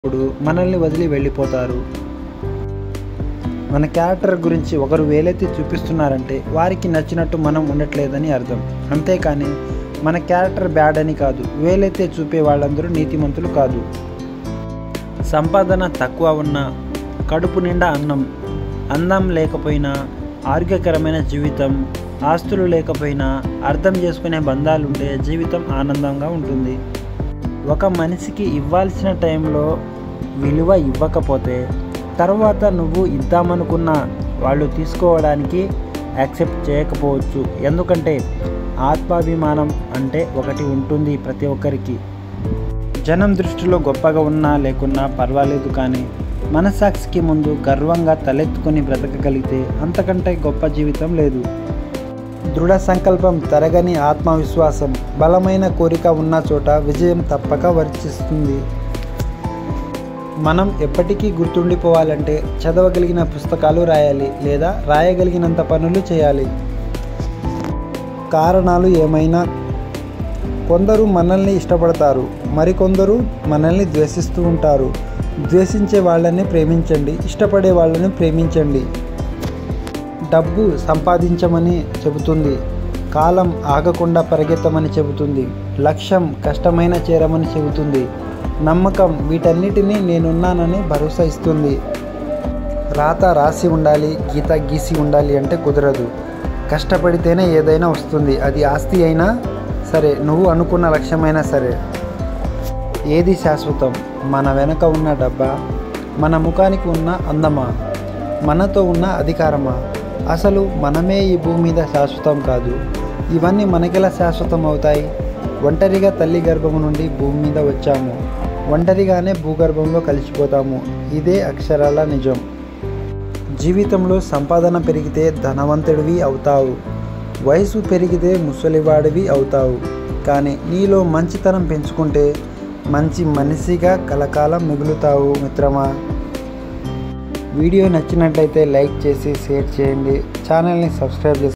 ఇప్పుడు మనల్ని వదిలి వెళ్ళిపోతారు. మన క్యారెక్టర్ గురించి ఒకరు వేలెత్తి చూపిస్తున్నారంటే వారికి నచ్చినట్టు మనం ఉండట్లేదని అర్థం. అంతేకాని మన క్యారెక్టర్ బ్యాడ్ అని కాదు. వేలెత్తి చూపే వాళ్ళందరూ నీతిమంతులు కాదు. సంపాదన తక్కువ ఉన్నా, కడుపు నిండా అన్నం, అందం లేకపోయినా, ఆరోగ్యకరమైన జీవితం, ఆస్తులు లేకపోయినా, అర్థం చేసుకునే బంధాలుంటే జీవితం ఆనందంగా ఉంటుంది. ఒక మనిషికి ఇవ్వాల్సిన టైంలో విలువ ఇవ్వకపోతే తర్వాత నువ్వు ఇద్దామనుకున్న వాళ్ళు తీసుకోవడానికి యాక్సెప్ట్ చేయకపోవచ్చు. ఎందుకంటే ఆత్మాభిమానం అంటే ఒకటి ఉంటుంది ప్రతి ఒక్కరికి. జనం దృష్టిలో గొప్పగా ఉన్నా లేకున్నా పర్వాలేదు, కానీ మనస్సాక్షికి ముందు గర్వంగా తలెత్తుకొని బ్రతకగలిగితే అంతకంటే గొప్ప జీవితం లేదు. దృఢ సంకల్పం, తరగని ఆత్మవిశ్వాసం, బలమైన కోరిక ఉన్న చోట విజయం తప్పక వర్తిస్తుంది. మనం ఎప్పటికీ గుర్తుండిపోవాలంటే చదవగలిగిన పుస్తకాలు రాయాలి, లేదా రాయగలిగినంత పనులు చేయాలి. కారణాలు ఏమైనా కొందరు మనల్ని ఇష్టపడతారు, మరికొందరు మనల్ని ద్వేషిస్తూ ఉంటారు. ద్వేషించే వాళ్ళని ప్రేమించండి, ఇష్టపడే వాళ్ళని ప్రేమించండి. డబ్బు సంపాదించమని చెబుతుంది, కాలం ఆగకుండా పరిగెత్తమని చెబుతుంది, లక్ష్యం కష్టమైన చేరమని చెబుతుంది, నమ్మకం వీటన్నిటినీ నేనున్నానని భరోసా ఇస్తుంది. రాత రాసి ఉండాలి, గీత గీసి ఉండాలి అంటే కుదరదు. కష్టపడితేనే ఏదైనా వస్తుంది. అది ఆస్తి అయినా సరే, నువ్వు అనుకున్న లక్ష్యమైనా సరే. ఏది శాశ్వతం? మన వెనక ఉన్న డబ్బా, మన ముఖానికి ఉన్న అందమా, మనతో ఉన్న అధికారమా? అసలు మనమే ఈ భూమి మీద శాశ్వతం కాదు. ఇవన్నీ మనకెలా శాశ్వతం అవుతాయి? ఒంటరిగా తల్లి గర్భం నుండి భూమి మీద వచ్చాము, ఒంటరిగానే భూగర్భంలో కలిసిపోతాము. ఇదే అక్షరాల నిజం. జీవితంలో సంపాదన పెరిగితే ధనవంతుడివి అవుతావు, వయసు పెరిగితే ముసలివాడివి అవుతావు. కానీ నీలో మంచితనం పెంచుకుంటే మంచి మనిషిగా కలకాలం మిగులుతావు మిత్రమా. వీడియో నచ్చినట్లయితే లైక్ చేసి షేర్ చేయండి. ఛానల్ని సబ్స్క్రైబ్ చేసి